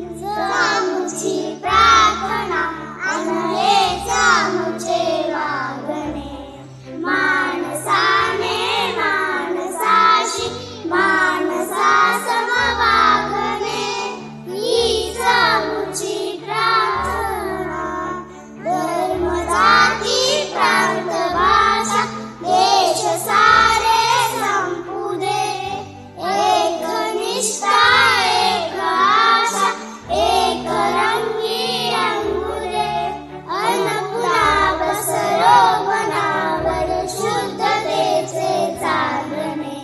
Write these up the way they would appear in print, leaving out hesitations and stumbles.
आमची प्रार्थना हेच आमचे वागणे. माणसाने माणसाशी माणसा सम वागणे हीच आमची प्रार्थना. धर्म जाती प्रांत भाषा देश सारे संपू दे. एक निष्ठा एक आशा एक रंगी रंगू दे. अन्नपूर्णा बसरो मनावर शुद्धतेचे जागणे.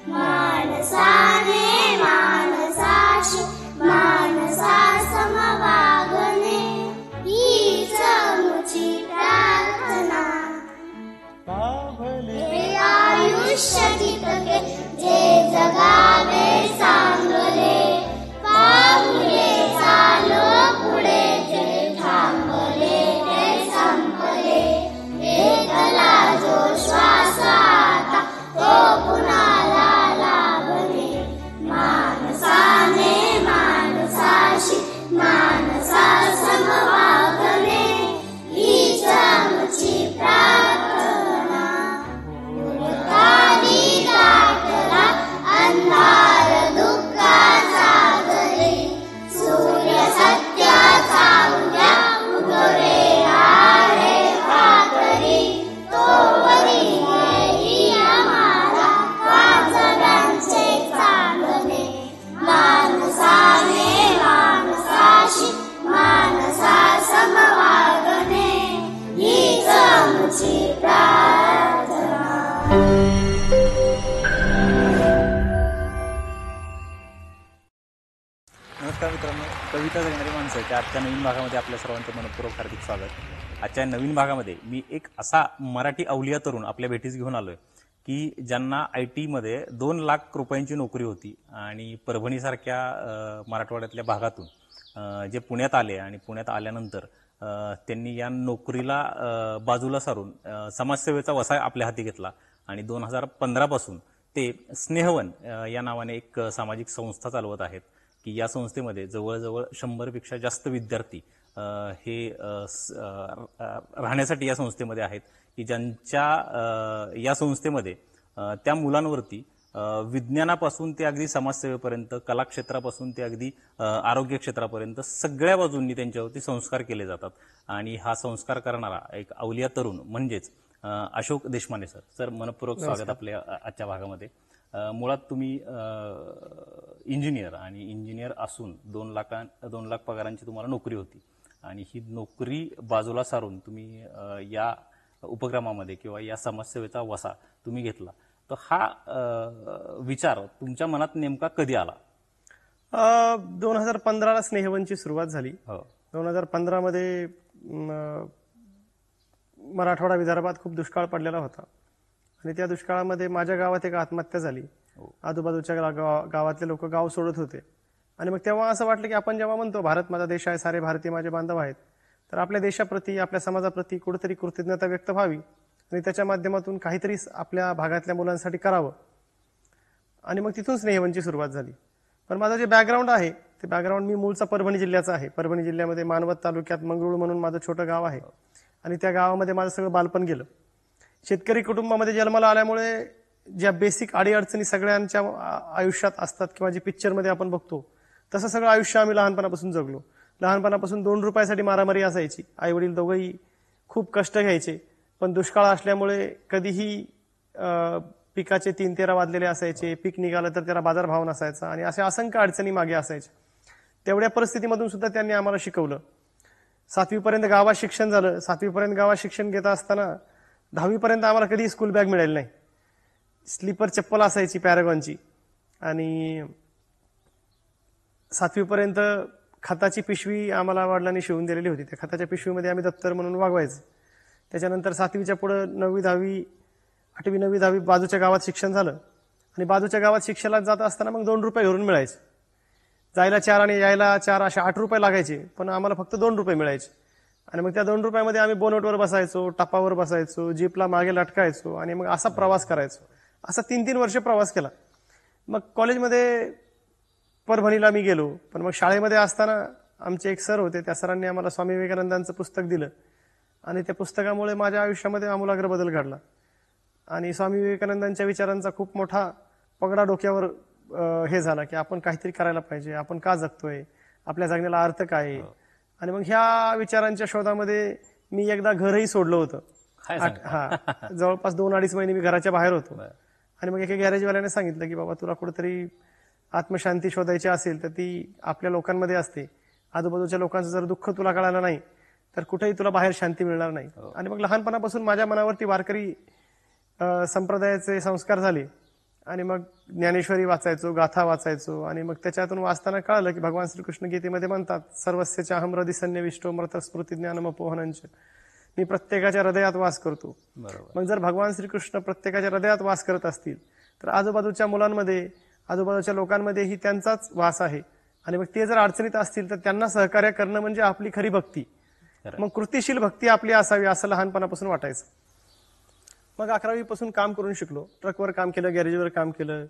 माणसाने माणसाशी माणसा सम वागणे हीच आमची प्रार्थना. हे आयुष्य तितके जे जगावे चांगले. पाऊले चालो पुढे जे थांबले ते संपले. घेतला जो श्वास आता तो कुणाला लाभणे. माणसाने माणसाशी माणसा सम वागणे हीच आमची प्रार्थना. भूतानी दाटला अंधार दुःखाचा गली. सूर्य सत्याचा उद्या उगवे आहे खातरी. तोवरी येई आम्हाला वाजव्यांचे चांदणे. माणसाने माणसाशी माणसा सम वागणे हीच आमची प्रार्थना. नमस्कार मित्रांनो, कविता जगणारी माणसाच्या आजच्या नवीन भागामध्ये आपल्या सर्वांचं मनपूर्वक हार्दिक स्वागत. आजच्या नवीन भागामध्ये मी एक असा मराठी अवलिया तरुण आपल्या भेटीस घेऊन आलोय की ज्यांना IT मध्ये 2 लाख रुपयांची नोकरी होती आणि परभणीसारख्या मराठवाड्यातल्या भागातून जे पुण्यात आले आणि पुण्यात आल्यानंतर त्यांनी या नोकरीला बाजूला सारून समाजसेवेचा वसा आपल्या हाती घेतला आणि 2015 पासून ते स्नेहवन या नावाने एक सामाजिक संस्था चालवत आहेत की या संस्थेमध्ये जवळजवळ 100पेक्षा जास्त विद्यार्थी हे राहण्यासाठी या संस्थेमध्ये आहेत की ज्यांच्या या संस्थेमध्ये त्या मुलांवरती विज्ञानापासून ते अगदी समाजसेवेपर्यंत, कलाक्षेत्रापासून ते अगदी आरोग्य क्षेत्रापर्यंत सगळ्या बाजूंनी त्यांच्यावरती संस्कार केले जातात. आणि हा संस्कार करणारा एक अवलिया तरुण म्हणजेच अशोक देशमाने सर. सर, मनपूर्वक स्वागत आपल्या आजच्या भागामध्ये. मुळात तुम्ही इंजिनियर आणि इंजिनियर असून 2 लाख पगारांची तुम्हाला नोकरी होती आणि ही नोकरी बाजूला सारून तुम्ही या उपक्रमामध्ये किंवा या समाजसेवेचा वसा तुम्ही घेतला. तर हा विचार तुमच्या मनात नेमका कधी आला? 2015ला स्नेहवनची सुरुवात झाली. 2015मध्ये मराठवाडा विदर्भात खूप दुष्काळ पडलेला होता आणि त्या दुष्काळामध्ये माझ्या गावात एक आत्महत्या झाली. आजूबाजूच्या गावातले लोक गाव सोडत होते आणि मग तेव्हा असं वाटलं की आपण जेव्हा म्हणतो भारत माझा देश आहे, सारे भारतीय माझे बांधव आहेत, तर आपल्या देशाप्रती, आपल्या समाजाप्रती कुठेतरी कृतज्ञता व्यक्त व्हावी आणि त्याच्या माध्यमातून काहीतरी आपल्या भागातल्या मुलांसाठी करावं. आणि मग तिथून स्नेहवनची सुरुवात झाली. पण माझं जे बॅकग्राऊंड आहे ते बॅकग्राऊंड, मी मूळचा परभणी जिल्ह्याचा आहे. परभणी जिल्ह्यामध्ये मानवत तालुक्यात मंगरुळ म्हणून माझं छोटं गाव आहे आणि त्या गावामध्ये माझं सगळं बालपण गेलं. शेतकरी कुटुंबामध्ये जन्माला आल्यामुळे ज्या बेसिक अडीअडचणी सगळ्यांच्या आयुष्यात असतात किंवा जे पिक्चरमध्ये आपण बघतो तसं सगळं आयुष्य आम्ही लहानपणापासून जगलो. लहानपणापासून 2 रुपयासाठी मारामारी असायची. आई वडील दोघंही खूप कष्ट घ्यायचे, पण दुष्काळ असल्यामुळे कधीही पिकाचे 3-13 वाजलेले असायचे. पीक निघालं तर त्याला बाजारभाव नसायचा आणि अशा असंख्य अडचणी मागे असायच्या. तेवढ्या परिस्थितीमधून सुद्धा त्यांनी आम्हाला शिकवलं. 7वीपर्यंत गावात शिक्षण झालं. 7वीपर्यंत गावात शिक्षण घेत असताना 10वीपर्यंत आम्हाला कधी स्कूल बॅग मिळाली नाही. स्लीपर चप्पल असायची पॅरागॉनची आणि 7वीपर्यंत खताची पिशवी आम्हाला वडिलांनी शिवून दिलेली होती. त्या खताच्या पिशवीमध्ये आम्ही दप्तर म्हणून वागवायचं. त्याच्यानंतर 7वीच्या पुढं 9वी 10वी 8वी 9वी 10वी बाजूच्या गावात शिक्षण झालं आणि बाजूच्या गावात शिक्षणाला जात असताना मग 2 रुपये घरून मिळायचे. जायला 4 आणि यायला 4 असे 8 रुपये लागायचे, पण आम्हाला फक्त 2 रुपये मिळायचे. आणि मग त्या 2 रुपयामध्ये आम्ही बोनटवर बसायचो, टपावर बसायचो, जीपला मागे लटकायचो आणि मग असा प्रवास करायचो. असा 3-3 वर्ष प्रवास केला. मग कॉलेजमध्ये परभणीला मी गेलो. पण मग शाळेमध्ये असताना आमचे एक सर होते, त्या सरांनी आम्हाला स्वामी विवेकानंदांचं पुस्तक दिलं आणि त्या पुस्तकामुळे माझ्या आयुष्यामध्ये आमूलाग्र बदल घडला आणि स्वामी विवेकानंदांच्या विचारांचा खूप मोठा पगडा डोक्यावर हे झाला की आपण काहीतरी करायला पाहिजे, आपण का जगतोय, आपल्या जगण्याला अर्थ काय आहे. आणि मग ह्या विचारांच्या शोधामध्ये मी एकदा घरही सोडलं होतं. जवळपास 2-2.5 महिने मी घराच्या बाहेर होतो. आणि मग एका गॅरेजवाल्याने सांगितलं की बाबा तुला कुठेतरी आत्मशांती शोधायची असेल तर ती आपल्या लोकांमध्ये असते. आजूबाजूच्या लोकांचं जर दुःख तुला कळालं नाही तर कुठेही तुला बाहेर शांती मिळणार नाही. आणि मग लहानपणापासून माझ्या मनावरती वारकरी संप्रदायाचे संस्कार झाले आणि मग ज्ञानेश्वरी वाचायचो, गाथा वाचायचो आणि मग त्याच्यातून वाचताना कळलं की भगवान श्रीकृष्ण गीतेमध्ये म्हणतात सर्वस्यच्या अहम हृदि सन्निविष्टो मृत स्मृती ज्ञानमपोहनंच, मी प्रत्येकाच्या हृदयात वास करतो. मग जर भगवान श्रीकृष्ण प्रत्येकाच्या हृदयात वास करत असतील तर आजूबाजूच्या मुलांमध्ये, आजूबाजूच्या लोकांमध्येही त्यांचाच वास आहे. आणि मग ते जर अडचणीत असतील तर त्यांना सहकार्य करणं म्हणजे आपली खरी भक्ती. मग कृतीशील भक्ती आपली असावी असं लहानपणापासून वाटायचं. मग 11वी पासून काम करून शिकलो. ट्रकवर काम केलं, गॅरेजवर काम केलं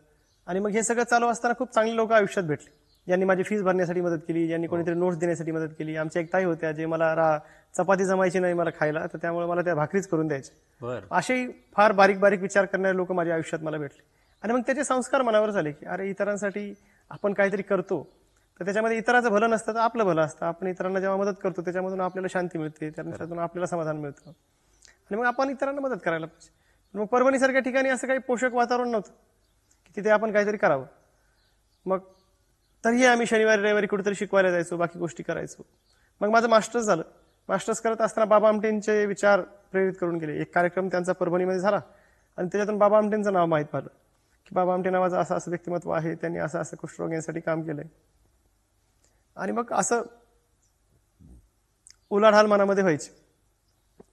आणि मग हे सगळं चालू असताना खूप चांगली लोक आयुष्यात भेटली, ज्यांनी माझी फीस भरण्यासाठी मदत केली, ज्यांनी कोणीतरी नोट्स देण्यासाठी मदत केली. आमच्या एक ताई होत्या जे मला चपाती जमायची नाही मला खायला, तर त्यामुळे मला त्या भाकरीच करून द्यायचे. असेही फार बारीक बारीक विचार करणारे लोक माझ्या आयुष्यात मला भेटले. आणि मग त्याचे संस्कार मनावर झाले की अरे इतरांसाठी आपण काहीतरी करतो तर त्याच्यामध्ये इतरांचं भलं नसतं तर आपलं भलं असतं. आपण इतरांना जेव्हा मदत करतो त्याच्यामधून आपल्याला शांती मिळते, त्याच्यातून आपल्याला समाधान मिळतं आणि मग आपण इतरांना मदत करायला पाहिजे. मग परभणीसारख्या ठिकाणी असं काही पोषक वातावरण नव्हतं की तिथे आपण काहीतरी करावं. मग तरीही आम्ही शनिवारी रविवारी कुठेतरी शिकवायला जायचो, बाकी गोष्टी करायचो. मग माझं मास्टर्स झालं. मास्टर्स करत असताना बाबा आमटेंचे विचार प्रेरित करून गेले. एक कार्यक्रम त्यांचा परभणीमध्ये झाला आणि त्याच्यातून बाबा आमटेंचं नाव माहीत पडलं की बाबा आमटे नावाचं असं असं व्यक्तिमत्व आहे, त्यांनी असं असं कुष्ठरोग्यांसाठी काम केलंय. आणि मग असं उलाढाल मनामध्ये व्हायची.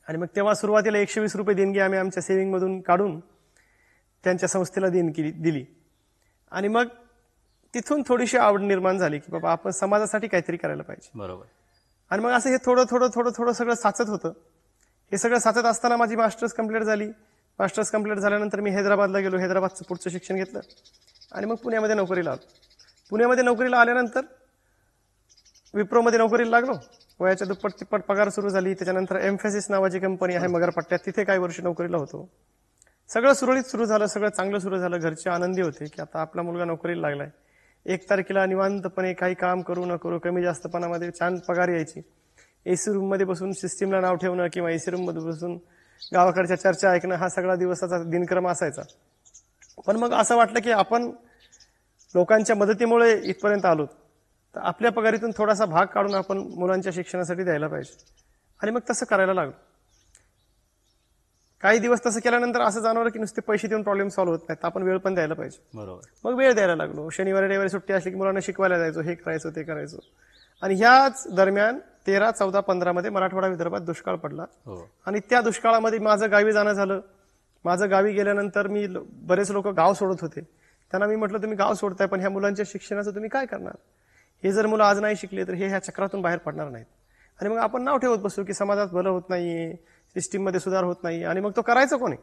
आणि मग तेव्हा सुरुवातीला 120 रुपये देणगी आम्ही आमच्या सेव्हिंगमधून काढून त्यांच्या संस्थेला देणगी दिली. आणि मग तिथून थोडीशी आवड निर्माण झाली की बाबा आपण समाजासाठी काहीतरी करायला पाहिजे. बरोबर. आणि मग असं हे थोडं थोडं थोडं थोडं सगळं साचत होतं. हे सगळं साचत असताना माझी मास्टर्स कंप्लीट झाली. मास्टर्स कंप्लीट झाल्यानंतर मी हैदराबादला गेलो. हैदराबादचं पुढचं शिक्षण घेतलं आणि मग पुण्यामध्ये नोकरीला आलो. पुण्यामध्ये नोकरीला आल्यानंतर विप्रोमध्ये नोकरीला लागलो. वयाच्या दुप्पट तिप्पट पगार सुरू झाली. त्याच्यानंतर एम्फेसिस नावाची कंपनी आहे मगरपट्ट्यात, तिथे काही वर्ष नोकरीला होतो. सगळं सुरळीत सुरू झालं, सगळं चांगलं सुरू झालं. घरचे आनंदी होते की आता आपला मुलगा नोकरीला लागलाय. 1 तारखेला निवांतपणे काही काम करू न करू कमी जास्तपणामध्ये छान पगार यायची. एसी रूम मध्ये बसून सिस्टीमला नाव ठेवणं किंवा एसी रूम मध्ये बसून गावाकडच्या चर्चा ऐकणं हा सगळा दिवसाचा दिनक्रम असायचा. पण मग असं वाटलं की आपण लोकांच्या मदतीमुळे इथपर्यंत आलो तर आपल्या पगारीतून थोडासा भाग काढून आपण मुलांच्या शिक्षणासाठी द्यायला पाहिजे. आणि मग तसं करायला लागलो. काही दिवस तसं केल्यानंतर असं जाणवलं की नुसते पैसे देऊन प्रॉब्लेम सॉल्व्ह होत नाहीत, आपण वेळ पण द्यायला पाहिजे. बरोबर. मग वेळ द्यायला लागलो. शनिवारी रविवारी सुट्टी असली की मुलांना शिकवायला जायचो, हे करायचो ते करायचो. आणि ह्याच दरम्यान 13, 14, 15 मध्ये मराठवाडा विदर्भात दुष्काळ पडला. आणि त्या दुष्काळामध्ये माझं गावी जाणं झालं. माझं गावी गेल्यानंतर मी बरेच लोक गाव सोडत होते. त्यांना मी म्हटलं तुम्ही गाव सोडताय पण ह्या मुलांच्या शिक्षणाचं तुम्ही काय करणार? हे जर मुलं आज नाही शिकले तर हे ह्या चक्रातून बाहेर पडणार नाहीत. आणि मग आपण नाव ठेवत बसू की समाजात भलं होत नाहीये, सिस्टीममध्ये सुधार होत नाही. आणि मग तो करायचं कोणी?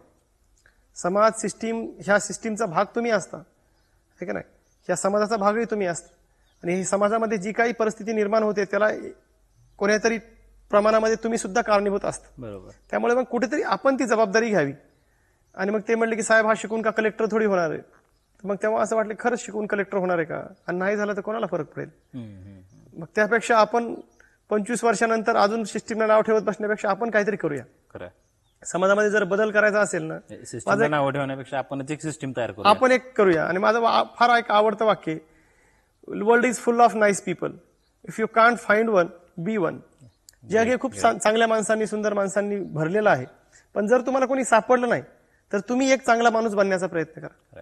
समाज सिस्टीम, ह्या सिस्टीमचा भाग तुम्ही असता, आहे का नाही? ह्या समाजाचा भागही तुम्ही असता. आणि समाजामध्ये जी काही परिस्थिती निर्माण होते त्याला कोणत्यातरी प्रमाणामध्ये तुम्ही सुद्धा कारणीभूत असता. बरोबर. त्यामुळे मग कुठेतरी आपण ती जबाबदारी घ्यावी. आणि मग ते म्हणले की साहेब हा शिकून का कलेक्टर थोडी होणार आहे? मग तेव्हा असं वाटलं खरंच शिकून कलेक्टर होणार आहे का? आणि नाही झालं तर कोणाला फरक पडेल? मग त्यापेक्षा आपण 25 वर्षानंतर अजून सिस्टीमला नाव ठेवत बसण्यापेक्षा आपण काहीतरी करूया. खरं. समाजामध्ये जर बदल करायचा असेल ना, सिस्टीमला नाव ठेवण्यापेक्षा आपणच एक सिस्टीम तयार करू. आपण एक करूया. आणि माझं फार एक आवडतं वाक्य, world is full of nice people, if you can't find one be one. जग हे खूप चांगल्या माणसांनी, सुंदर माणसांनी भरलेलं आहे. पण जर तुम्हाला कोणी सापडलं नाही तर तुम्ही एक चांगला माणूस बनण्याचा प्रयत्न करा.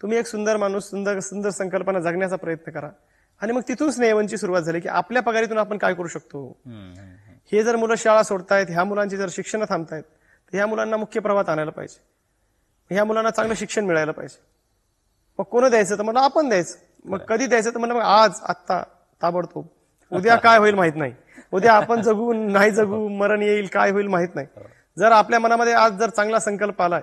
तुम्ही एक सुंदर माणूस, सुंदर सुंदर संकल्पना जगण्याचा प्रयत्न करा. आणि मग तिथून स्नेहवनची सुरुवात झाली की आपल्या पगारीतून आपण काय करू शकतो. हे जर मुलं शाळा सोडतायत, ह्या मुलांची जर शिक्षण थांबतायत तर ह्या मुलांना मुख्य प्रवाहात आणायला पाहिजे. ह्या मुलांना चांगलं शिक्षण मिळायला पाहिजे. मग कोण द्यायचं? तर मला आपण द्यायचं. मग कधी द्यायचं? तर म्हणलं मग आज, आत्ता, ताबडतोब. उद्या काय होईल माहित नाही. उद्या आपण जगू नाही जगू, मरण येईल, काय होईल माहित नाही. जर आपल्या मनामध्ये आज जर चांगला संकल्प आलाय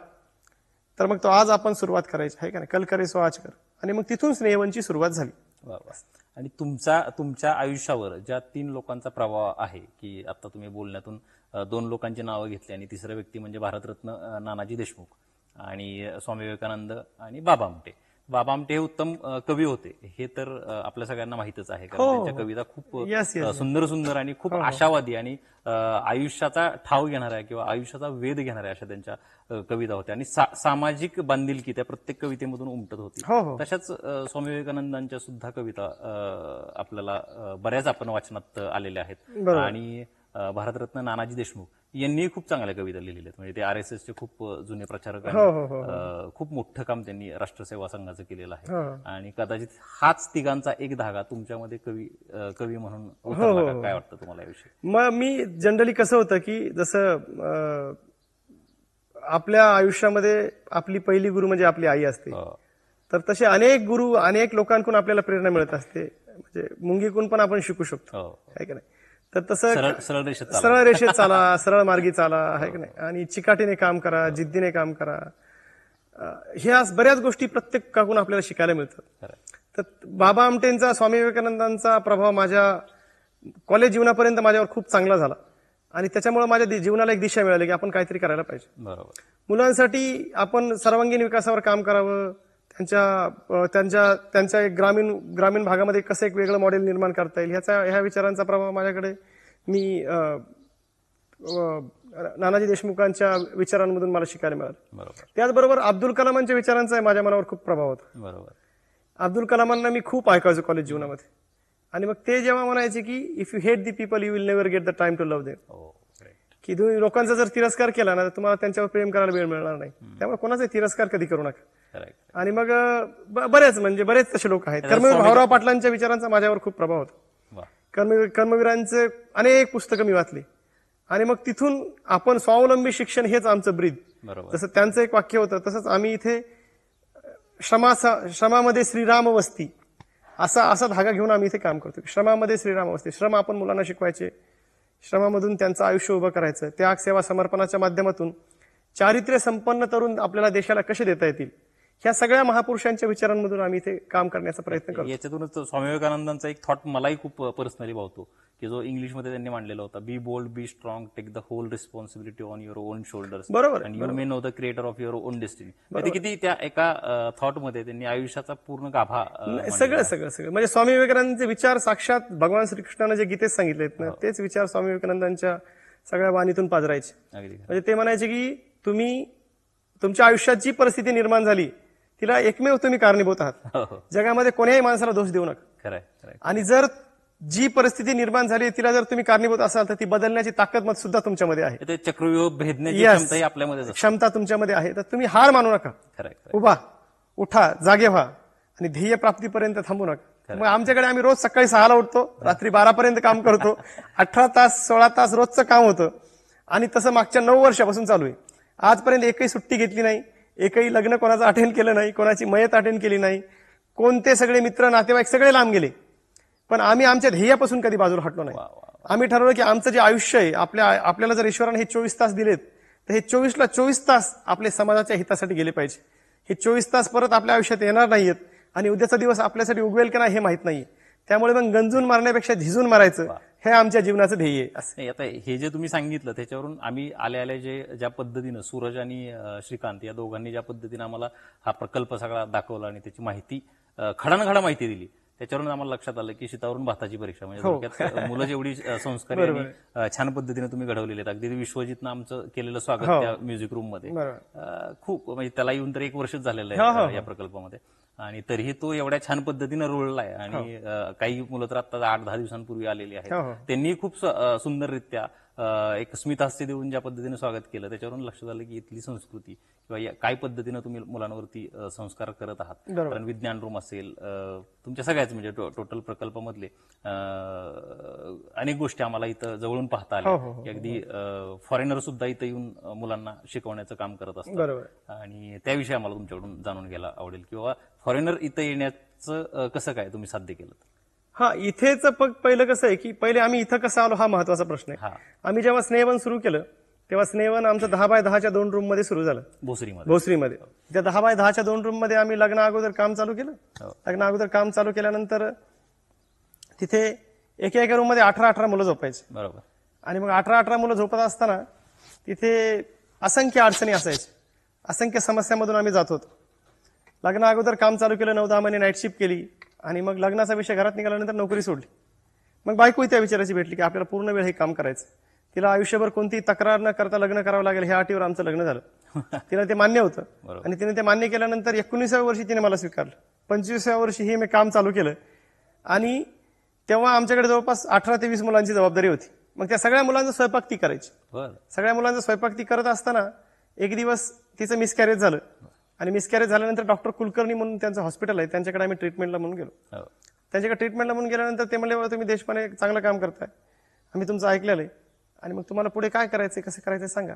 तर मग तो आज आपण सुरुवात करायची, आहे का नाही? कल करे सो आज कर. आणि मग तिथून स्नेहवनची सुरुवात झाली. वा वा. आणि तुमच्या आयुष्यावर ज्या 3 लोकांचा प्रभाव आहे, की आता तुम्ही बोलण्यातून 2 लोकांची नावं घेतली आणि तिसरा व्यक्ती म्हणजे भारतरत्न नानाजी देशमुख आणि स्वामी विवेकानंद आणि बाबा आमटे. बाबा आमटे हे उत्तम कवी होते, हे तर आपल्या सगळ्यांना माहितच आहे, कारण त्यांच्या कविता खूप Yes, yes. सुंदर सुंदर आणि खूप आशावादी आणि आयुष्याचा ठाव घेणाऱ्या किंवा आयुष्याचा वेध घेणाऱ्या अशा त्यांच्या कविता होत्या आणि सामाजिक बांधिलकी त्या प्रत्येक कवितेमधून उमटत होती. हो, हो. तशाच स्वामी विवेकानंदांच्या सुद्धा कविता आपल्याला बऱ्याच आपण वाचनात आलेल्या आहेत. आणि भारतरत्न नानाजी देशमुख यांनी खूप चांगल्या कविता लिहिलेल्या आहेत. म्हणजे ते RSSचे खूप जुने प्रचारक आहेत. खूप मोठं काम त्यांनी राष्ट्रसेवा संघाचं केलेलं आहे. आणि कदाचित हाच तिघांचा एक धागा तुमच्यामध्ये कवी म्हणून उतरला का? काय वाटतं तुम्हाला याविषयी? मग मी जनरली कसं होतं की जसं आपल्या आयुष्यामध्ये आपली पहिली गुरु म्हणजे आपली आई असते, तर तसे अनेक गुरु अनेक लोकांकडून आपल्याला प्रेरणा मिळत असते. म्हणजे मुंगीकडून पण आपण शिकू शकतो, आहे की नाही? तर तसं सरळ रेषेत चाला, सरळ मार्गी चाला, आहे की नाही? आणि चिकाटीने काम करा, जिद्दीने काम करा. ह्या बऱ्याच गोष्टी प्रत्येकाकडून आपल्याला शिकायला मिळतात. तर बाबा आमटेंचा, स्वामी विवेकानंदांचा प्रभाव माझ्या कॉलेज जीवनापर्यंत माझ्यावर खूप चांगला झाला आणि त्याच्यामुळे माझ्या जीवनाला एक दिशा मिळाली की आपण काहीतरी करायला पाहिजे. बरोबर. मुलांसाठी आपण सर्वांगीण विकासावर काम करावं, त्यांच्या एक ग्रामीण भागामध्ये कसं एक वेगळं मॉडेल निर्माण करता येईल ह्या विचारांचा प्रभाव माझ्याकडे मी नानाजी देशमुखांच्या विचारांमधून मला शिकायला मिळालं. बरोबर. त्याचबरोबर अब्दुल कलामांच्या विचारांचा माझ्या मनावर खूप प्रभाव होता. बरोबर. अब्दुल कलामांना मी खूप ऐकायचो कॉलेज जीवनामध्ये. आणि मग ते जेव्हा म्हणायचे की if you hate the people you will never get the time to love them, की तुम्ही लोकांचा जर तिरस्कार केला ना तर तुम्हाला त्यांच्यावर प्रेम करायला वेळ मिळणार नाही. त्यामुळे कोणाचा तिरस्कार कधी करू नका. आणि मग बरेच तसे लोक आहेत. कर्मवीर भाऊराव पाटलांच्या विचारांचा माझ्यावर खूप प्रभाव होता. कर्मवीरांचे अनेक पुस्तकं मी वाचली आणि मग तिथून आपण स्वावलंबी शिक्षण हेच आमचं ब्रीद. जसं त्यांचं एक वाक्य होतं तसंच आम्ही इथे श्रमामध्ये श्रीराम वस्ती असा धागा घेऊन आम्ही इथे काम करतो. श्रमामध्ये श्रीराम वस्ती. श्रम आपण मुलांना शिकवायचे, श्रमामधून त्यांचं आयुष्य उभं करायचं, त्याग सेवा समर्पणाच्या माध्यमातून चारित्र्य संपन्न तरुण आपल्याला देशाला कसे देता येतील ह्या सगळ्या महापुरुषांच्या विचारांमधून आम्ही इथे काम करण्याचा प्रयत्न करतो. याच्यातूनच स्वामी विवेकानंदांचा एक थॉट मलाही खूप पर्सनली भावतो, की जो इंग्लिशमध्ये त्यांनी मांडलेला होता, be bold, be strong, take the whole responsibility on your own shoulders, बरोबर, and you may know the creator of your own destiny. ते किती त्या एका थॉटमध्ये त्यांनी आयुष्याचा पूर्ण गाभा सगळं म्हणजे स्वामी विवेकानंदांचे विचार साक्षात भगवान श्रीकृष्णाने जे गीतेत सांगितलेत ना तेच विचार स्वामी विवेकानंदांच्या सगळ्या वाणीतून पाजरायचे. म्हणजे ते म्हणायचे की तुम्ही तुमच्या आयुष्यात जी परिस्थिती निर्माण झाली तिला एकमेव तुम्ही कारणीभूत आहात. जगामध्ये कोण्याही माणसाला दोष देऊ नका. आणि जर जी परिस्थिती निर्माण झाली तिला जर तुम्ही कारणीभूत असाल तर ती बदलण्याची ताकद सुद्धा तुमच्यामध्ये आहे. ते चक्रव्यूह भेदण्याची क्षमता आपल्यामध्ये क्षमता तुमच्यामध्ये आहे. तर तुम्ही हार मानू नका. उभा उठा, जागे व्हा आणि ध्येय प्राप्तीपर्यंत थांबू नका. मग आमच्याकडे आम्ही रोज सकाळी 6ला उठतो, रात्री 12पर्यंत काम करतो. 18 तास 16 तास रोजचं काम होतं आणि तसं मागच्या 9 वर्षापासून चालू आहे. आजपर्यंत एकही सुट्टी घेतली नाही, एकही लग्न कोणाचं अटेंड केलं नाही, कोणाची मयत अटेंड केली नाही, कोणते सगळे मित्र नातेवाईक सगळे लांब गेले, पण आम्ही आमच्या ध्येयापासून कधी बाजूला हटलो नाही. आम्ही ठरवलं की आमचं जे आयुष्य आहे आपल्याला जर ईश्वराने हे 24 तास दिलेत तर हे 24ला 24 तास आपले समाजाच्या हितासाठी गेले पाहिजे. हे 24 तास परत आपल्या आयुष्यात येणार नाहीयेत आणि उद्याचा दिवस आपल्यासाठी उगवेल की नाही हे माहित नाहीये. त्यामुळे मग गंजून मारण्यापेक्षा झिजून मारायचं हे आमच्या जीवनाचं ध्येय आहे. आता हे जे तुम्ही सांगितलं त्याच्यावरून आम्ही आले ज्या पद्धतीनं सूरज आणि श्रीकांत या दोघांनी ज्या पद्धतीनं आम्हाला हा प्रकल्प सगळा दाखवला आणि त्याची माहिती खडानखडा माहिती दिली, त्याच्यावरून आम्हाला लक्षात आलं की शितावरून भाताची परीक्षा. म्हणजे थोडक्यात मुलं जेवढी संस्कारी आणि छान पद्धतीने तुम्ही घडवलेले आहेत. अगदी विश्वजितनं आमचं केलेलं स्वागत त्या म्युझिक रूम मध्ये खूप, म्हणजे त्याला येऊन तर 1 वर्षच झालेलं आहे या प्रकल्पामध्ये आणि तरीही तो एवढ्या छान पद्धतीनं रुळलाय. आणि काही मुलं तर आता 8-10 दिवसांपूर्वी आलेली आहेत, त्यांनी खूप सुंदररित्या एक स्मितहास्य देऊन ज्या पद्धतीने स्वागत केलं त्याच्यावरून लक्षात आलं की इथली संस्कृती किंवा काय पद्धतीनं तुम्ही मुलांवरती संस्कार करत आहात. कारण विज्ञान रूम असेल, तुमच्या सगळ्याच म्हणजे टोटल प्रकल्पामधले अनेक गोष्टी आम्हाला इथं जवळून पाहता आल्या. अगदी फॉरेनर सुद्धा इथं येऊन मुलांना शिकवण्याचं काम करत असतात आणि त्याविषयी आम्हाला तुमच्याकडून जाणून घ्यायला आवडेल किंवा फॉरेनर इथं येण्याचं कसं काय तुम्ही साध्य केलं. इथेच पहिलं कसं आहे की पहिले आम्ही इथं कसं आलो हा महत्वाचा प्रश्न आहे. आम्ही जेव्हा स्नेहवन सुरू केलं तेव्हा स्नेहवन आमचं 10x10च्या 2 रूममध्ये सुरू झालं भोसरीमध्ये. भोसरीमध्ये. त्या 10x10च्या 2 रूममध्ये आम्ही लग्न अगोदर काम चालू केलं. हो. लग्न अगोदर काम चालू केल्यानंतर तिथे एका रूममध्ये 18 मुलं झोपायची. बरोबर. आणि मग 18 मुलं झोपत असताना तिथे असंख्य अडचणी असायच्या, असंख्य समस्यामधून आम्ही जात होतो. लग्न अगोदर काम चालू केलं, 9-10 महिने नाईट शिफ्ट केली आणि मग लग्नाचा विषय घरात निघाल्यानंतर नोकरी सोडली. मग बायकोही त्या विचाराची भेटली की आपल्याला पूर्ण वेळ हे काम करायचं. तिला आयुष्यभर कोणतीही तक्रार न करता लग्न करावं लागेल ह्या अटीवर आमचं लग्न झालं. तिला ते मान्य होतं बरोबर. आणि तिने ते मान्य केल्यानंतर 19व्या वर्षी तिने मला स्वीकारलं. 25व्या वर्षी हे मी काम चालू केलं आणि तेव्हा आमच्याकडे जवळपास 18 ते 20 मुलांची जबाबदारी होती. मग त्या सगळ्या मुलांचा स्वयंपाक ती करायची. बरं. सगळ्या मुलांचा स्वयंपाक ती करत असताना एक दिवस तिचं मिसकॅरेज झालं आणि मिसकॅरेज झाल्यानंतर डॉक्टर कुलकर्णी म्हणून त्यांचं हॉस्पिटल आहे, त्यांच्याकडे आम्ही ट्रीटमेंटला म्हणून गेलो. हो. त्यांच्याकडे ट्रीटमेंटला म्हणून गेल्यानंतर ते म्हणले, बाबा तुम्ही देशपांडे चांगलं काम करताय, आम्ही तुमचं ऐकलेलं आहे आणि मग तुम्हाला पुढे काय करायचंय, कसं करायचंय सांगा.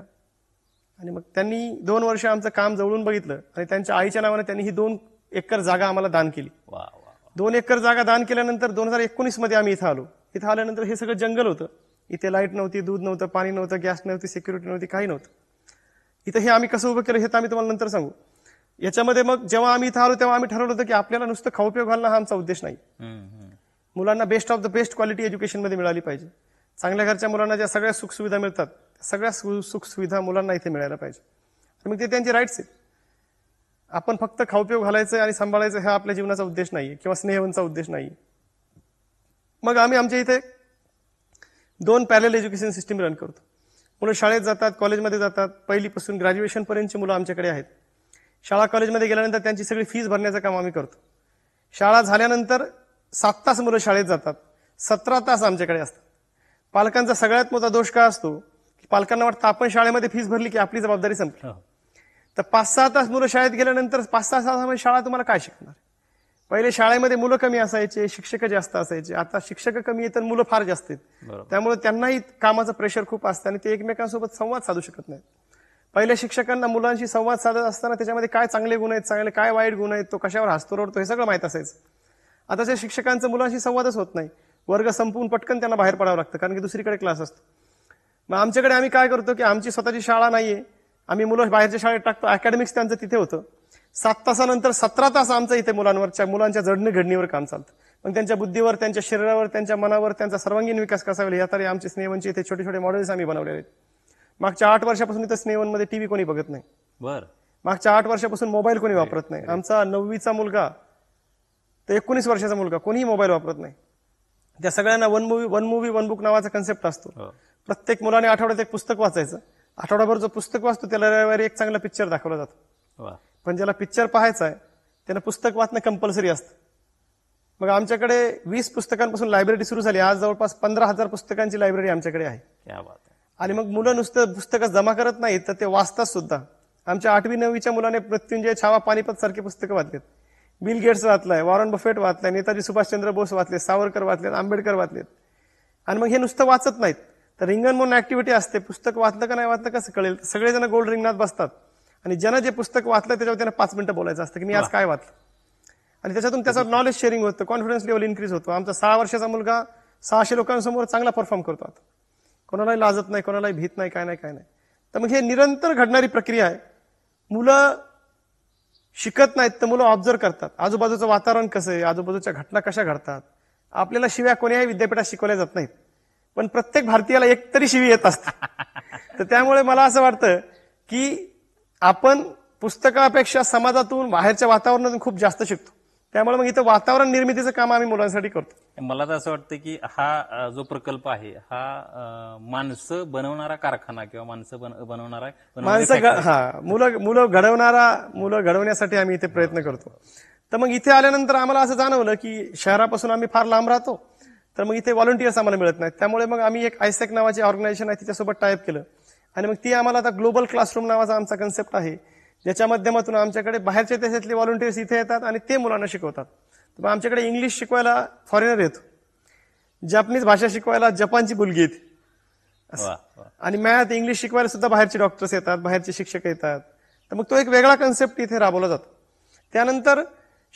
आणि मग त्यांनी 2 वर्ष आमचं काम जवळून बघितलं आणि त्यांच्या आईच्या नावाने त्यांनी ही 2 एकर जागा आम्हाला दान केली. वा वा. 2 एकर जागा दान केल्यानंतर 2019 मध्ये आम्ही इथं आलो. इथं आल्यानंतर हे सगळं जंगल होतं. इथे लाईट नव्हती, दूध नव्हतं, पाणी नव्हतं, गॅस नव्हती, सिक्युरिटी नव्हती, काही नव्हतं. इथं हे आम्ही कसं उभं केलं हे तर आम्ही तुम्हाला नंतर सांगू. याच्यामध्ये मग जेव्हा आम्ही इथं आलो तेव्हा आम्ही ठरवलं होतं की आपल्याला नुसतं खाऊ-पिऊ घालणं हा आमचा उद्देश नाही. मुलांना best of the best quality education मध्ये मिळाली पाहिजे. चांगल्या घरच्या मुलांना ज्या सगळ्या सुखसुविधा मिळतात सगळ्या सुखसुविधा मुलांना इथे मिळायला पाहिजे. मग ते त्यांचे राईट्स आहेत. आपण फक्त खाऊ-पिऊ घालायचं आणि सांभाळायचं हा आपल्या जीवनाचा उद्देश नाहीये किंवा स्नेहवनचा उद्देश नाही. मग आम्ही आमच्या इथे 2 पॅरलल एज्युकेशन सिस्टीम रन करतो. मुलं शाळेत जातात, कॉलेजमध्ये जातात. पहिलीपासून ग्रॅज्युएशन पर्यंतची मुलं आमच्याकडे आहेत. शाळा कॉलेजमध्ये गेल्यानंतर त्यांची सगळी फीस भरण्याचं काम आम्ही करतो. शाळा झाल्यानंतर 7 तास मुलं शाळेत जातात, 17 तास आमच्याकडे असतात. पालकांचा सगळ्यात मोठा दोष काय असतो की पालकांना वाटतं आपण शाळेमध्ये फीस भरली की आपली जबाबदारी संपली. तर 5-6 तास मुलं शाळेत गेल्यानंतर 5-6 तासामध्ये शाळा तुम्हाला काय शिकणार. पहिले शाळेमध्ये मुलं कमी असायचे, शिक्षक जास्त असायचे. आता शिक्षक कमी आहेत तर मुलं फार जास्त आहेत. त्यामुळे त्यांनाही कामाचं प्रेशर खूप असतं आणि ते एकमेकांसोबत संवाद साधू शकत नाहीत. पहिल्या शिक्षकांना मुलांशी संवाद साधत असताना त्याच्यामध्ये काय चांगले गुण आहेत, चांगले काय वाईट गुण आहेत, तो कशावर हसतो रडतो हे सगळं माहित असायचं. आताच्या शिक्षकांचं मुलांशी संवादच होत नाही. वर्ग संपवून पटकन त्यांना बाहेर पडावं लागतं कारण की दुसरीकडे क्लास असतो. मग आमच्याकडे आम्ही काय करतो की आमची स्वतःची शाळा नाहीये, आम्ही मुलं बाहेरच्या शाळेत टाकतो. अकॅडमिक्स त्यांचं तिथे होतं. 7 तासानंतर 17 तास आमचं इथे मुलांच्या जडणघडणीवर काम चालतं. मग त्यांच्या बुद्धीवर, त्यांच्या शरीरावर, त्यांच्या मनावर त्यांचा सर्वांगीण विकास कसा होईल यातरी आमचे स्नेहवनचे इथे छोटे छोटे मॉडेल्स आम्ही बनवलेले आहेत. मागच्या 8 वर्षापासून इथं स्नेहवनमध्ये टीव्ही कोणी बघत नाही. बरं. मागच्या 8 वर्षापासून मोबाईल कोणी वापरत नाही. आमचा 9वीचा मुलगा तर 19 वर्षाचा मुलगा कोणीही मोबाईल वापरत नाही. त्या सगळ्यांना वन मूवी वन बुक नावाचा कन्सेप्ट असतो. प्रत्येक मुलाने आठवड्यात एक पुस्तक वाचायचं. आठवडाभर जो पुस्तक वाचतो त्याला रविवारी एक चांगला पिक्चर दाखवला जातो. पण ज्याला पिक्चर पाहायचा आहे त्यानं पुस्तक वाचणं कंपल्सरी असतं. मग आमच्याकडे 20 पुस्तकांपासून लायब्ररी सुरू झाली. आज जवळपास 15,000 पुस्तकांची लायब्ररी आमच्याकडे आहे. आणि मग मुलं नुसतं पुस्तकं जमा करत नाहीत तर ते वाचतात सुद्धा. आमच्या 8वी-9वीच्या मुलाने मृत्युंजय, छावा, पानिपत सारखे पुस्तकं वाचलेत. बिल गेट्स वाचलाय, वॉरन बफेट वाचलाय, नेताजी सुभाषचंद्र बोस वाचले, सावरकर वाचलेत, आंबेडकर वाचलेत. आणि मग हे नुसतं वाचत नाहीत तर रिंगण म्हणून ऍक्टिव्हिटी असते. पुस्तक वाचलं का नाही वाचलं कसं कळेल. सगळेजण गोल रिंगणात बसतात आणि ज्यानं जे पुस्तक वाचलं त्याच्यावर त्यांना 5 मिनिटं बोलायचं असतं की मी आज काय वाचलं. आणि त्याच्यातून त्याचं नॉलेज शेअरिंग होतं, कॉन्फिडन्स लेवल इन्क्रीज होतो. आमचा 6 वर्षाचा मुलगा 600 लोकांसमोर चांगला परफॉर्म करतो. आता कोणालाही लाजत नाही, कोणालाही भीत नाही, काय नाही. तर मग हे निरंतर घडणारी प्रक्रिया आहे. मुलं शिकत नाहीत तर मुलं ऑब्झर्व्ह करतात. आजूबाजूचं वातावरण कसं आहे, आजूबाजूच्या घटना कशा घडतात. आपल्याला शिव्या कोण्याही विद्यापीठात शिकवल्या जात नाहीत पण प्रत्येक भारतीयाला एक तरी शिवी येत असते. तर त्यामुळे मला असं वाटतं की आपण पुस्तकापेक्षा समाजातून, बाहेरच्या वातावरणातून खूप जास्त शिकतो. त्यामुळे मग इथं वातावरण निर्मितीचं काम आम्ही मुलांसाठी करतो. मला तर असं वाटतं की हा जो प्रकल्प आहे हा माणसं बनवणारा कारखाना किंवा माणसं बनवणारा मुलं घडवण्यासाठी आम्ही इथे प्रयत्न करतो. तर मग इथे आल्यानंतर आम्हाला असं जाणवलं की शहरापासून आम्ही फार लांब राहतो तर मग इथे व्हॉलंटियर्स आम्हाला मिळत नाहीत. त्यामुळे मग आम्ही एक आयसेक नावाची ऑर्गनायझेशन आहे तिच्यासोबत टायअप केलं आणि मग ती आम्हाला आता ग्लोबल क्लासरूम नावाचा आमचा कन्सेप्ट आहे ज्याच्या माध्यमातून आमच्याकडे बाहेरच्या देशातले व्हॉलंटियर्स इथे येतात आणि ते मुलांना शिकवतात. तर आमच्याकडे इंग्लिश शिकवायला फॉरेनर येतो, जपानीज भाषा शिकवायला जपानची मुलगी येते आणि मॅथ इंग्लिश शिकवायला सुद्धा बाहेरचे डॉक्टर्स येतात, बाहेरचे शिक्षक येतात. तर मग तो एक वेगळा कन्सेप्ट इथे राबवला जातो. त्यानंतर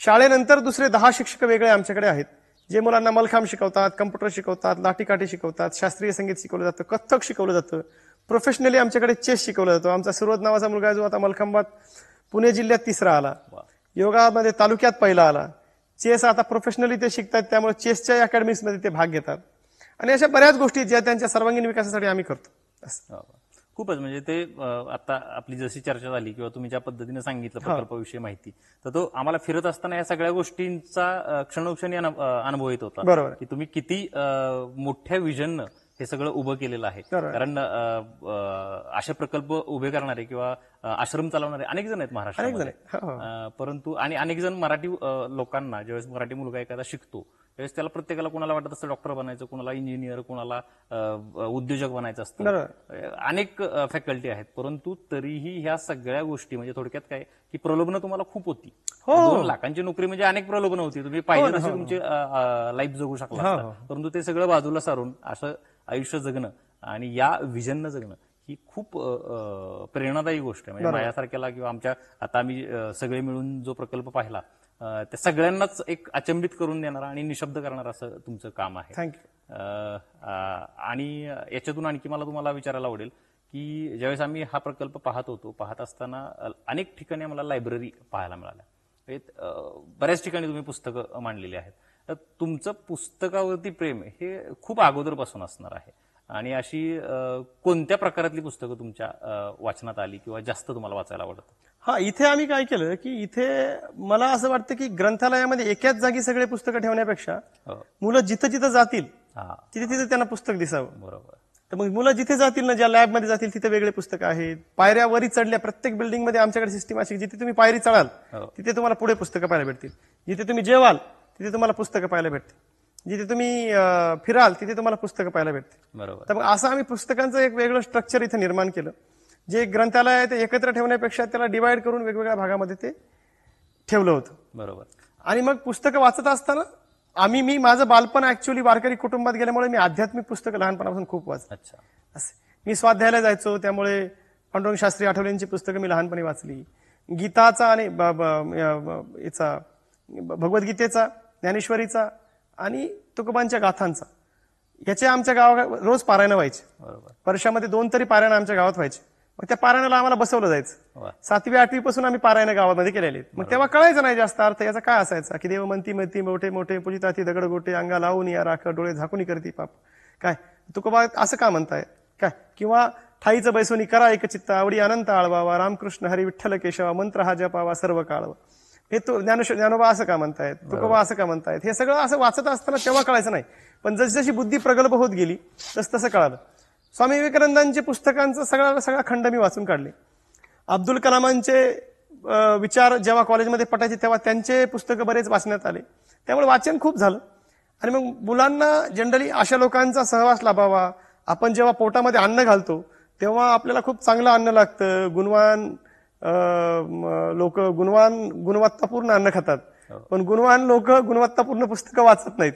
शाळेनंतर दुसरे 10 शिक्षक वेगळे आमच्याकडे आहेत जे मुलांना मलखांब शिकवतात, कम्प्युटर शिकवतात, लाठीकाठी शिकवतात, शास्त्रीय संगीत शिकवलं जातं, कथ्थक शिकवलं जातं, प्रोफेशनली आमच्याकडे चेस शिकवला जातो. आमचा सुरत नावाचा मुलगा आहे जो आता मलखांबात पुणे जिल्ह्यात 3रा आला, योगामध्ये तालुक्यात पहिला आला. चेस आता प्रोफेशनली ते शिकतात, त्यामुळे चेसच्या अकॅडमीजमध्ये ते भाग घेतात. आणि अशा बऱ्याच गोष्टी ज्या त्यांच्या सर्वांगीण विकासासाठी आम्ही करतो. खूपच म्हणजे ते आता आपली जशी चर्चा झाली किंवा तुम्ही ज्या पद्धतीने सांगितलं प्रकल्पाविषयी माहिती, तर तो आम्हाला फिरत असताना या सगळ्या गोष्टींचा क्षणोक्षणी अनुभव येत होता. बरोबर. की तुम्ही किती मोठ्या विजननं हे सगळं उभं केलेलं आहे. कारण असे प्रकल्प उभे करणारे किंवा आश्रम चालवणारे अनेक जण आहेत महाराष्ट्रामध्ये. परंतु आणि अनेक जण मराठी लोकांना ज्यावेळेस मराठी मुलगा एखादा शिकतो त्यावेळेस त्याला प्रत्येकाला कोणाला वाटत असतं डॉक्टर बनायचं, कोणाला इंजिनियर, कोणाला उद्योजक बनायचं असतं, अनेक फॅकल्टी आहेत. परंतु तरीही ह्या सगळ्या गोष्टी म्हणजे थोडक्यात काय की प्रलोभनं तुम्हाला खूप होती. 2 लाखांची नोकरी म्हणजे अनेक प्रलोभनं होती. तुम्ही पाहिजे तशी तुमची लाईफ जगू शकला असता. परंतु ते सगळं बाजूला सारून असं आयुष्य जगणं आणि या विजननं जगणं ही खूप प्रेरणादायी गोष्ट आहे. म्हणजे माझ्यासारख्याला किंवा आमच्या आता आम्ही सगळे मिळून जो प्रकल्प पाहिला त्या सगळ्यांनाच एक अचंबित करून देणारा आणि निशब्द करणारं असं तुमचं काम आहे. थँक्यू. आणि याच्यातून आणखी मला तुम्हाला विचारायला आवडेल की ज्यावेळेस आम्ही हा प्रकल्प पाहत असताना अनेक ठिकाणी आम्हाला लायब्ररी पाहायला मिळाल्या. बऱ्याच ठिकाणी तुम्ही पुस्तकं मांडलेली आहेत. तर तुमचं पुस्तकावरती प्रेम हे खूप अगोदरपासून असणार आहे. आणि अशी कोणत्या प्रकारातली पुस्तकं तुमच्या वाचनात आली किंवा जास्त तुम्हाला वाचायला आवडतं? इथे आम्ही काय केलं की इथे मला असं वाटतं की ग्रंथालयामध्ये एकाच जागी सगळे पुस्तकं ठेवण्यापेक्षा मुलं जिथं जिथं जातील तिथे तिथे त्यांना पुस्तक दिसावं. बरोबर. तर मग मुलं जिथे जातील ना, ज्या लॅबमध्ये जातील तिथे वेगळे पुस्तकं आहेत. पायऱ्यावरी चढल्या प्रत्येक बिल्डिंगमध्ये आमच्याकडे सिस्टीम अशी जिथे तुम्ही पायरी चढाल तिथे तुम्हाला पुढे पुस्तकं पाहायला भेटतील. जिथे तुम्ही जेवाल तिथे तुम्हाला पुस्तकं पाहायला भेटतील. जिथे तुम्ही फिराल तिथे तुम्हाला पुस्तकं पाहायला भेटतील. बरोबर. तर मग असं आम्ही पुस्तकांचं एक वेगळं स्ट्रक्चर इथे निर्माण केलं. जे ग्रंथालय आहे ते एकत्र ठेवण्यापेक्षा त्याला डिवाइड करून वेगवेगळ्या भागामध्ये ते ठेवलं होतं. बरोबर. आणि मग पुस्तकं वाचत असताना मी माझं बालपण ऍक्च्युअली वारकरी कुटुंबात गेल्यामुळे मी आध्यात्मिक पुस्तकं लहानपणापासून खूप वाचली. अच्छा. असं मी स्वाध्यायाला जायचो, त्यामुळे पांडुरंग शास्त्री आठवलेंची पुस्तकं मी लहानपणी वाचली. गीताचा आणि याचा भगवद्गीतेचा, ज्ञानेश्वरीचा आणि तुकोबांच्या गाथांचा याचे आमच्या गावात रोज पारायण व्हायचे. बरोबर. वर्षामध्ये 2 तरी पारायण आमच्या गावात व्हायचे. मग त्या पारायणाला आम्हाला बसवलं जायचं. 7वी 8वी पासून आम्ही पारायण गावामध्ये केलेले. मग तेव्हा कळायचं नाही जास्त अर्थ याचा काय असायचा की देव म्हणती म्हणती मोठे मोठे पूजिताती दगड गोटे अंगा लावून या राख डोळे झाकून करती पाप. काय तुकोबा असं का म्हणताय काय, किंवा ठाईचं बैसोनी करा एक चित्त आवडी अनंत आळवावा रामकृष्ण हरी विठ्ठल केशवा मंत्र हा जपावा सर्व काळवा. हे तो ज्ञानोबा असं का म्हणतायत, तुकोबा असं का म्हणतायत, हे सगळं असं वाचत असताना तेव्हा कळायचं नाही. पण जशी बुद्धी प्रगल्भ होत गेली तसं कळालं. स्वामी विवेकानंदांच्या पुस्तकांचा सगळा खंड मी वाचून काढले. अब्दुल कलामांचे विचार जेव्हा कॉलेजमध्ये पटायचे तेव्हा त्यांचे पुस्तकं बरेच वाचण्यात आले. त्यामुळे वाचन खूप झालं. आणि मग मुलांना जनरली अशा लोकांचा सहवास लाभावा. आपण जेव्हा पोटामध्ये अन्न घालतो तेव्हा आपल्याला खूप चांगलं अन्न लागतं. गुणवान लोक गुणवत्तापूर्ण अन्न खातात, पण गुणवान लोक गुणवत्तापूर्ण पुस्तकं वाचत नाहीत.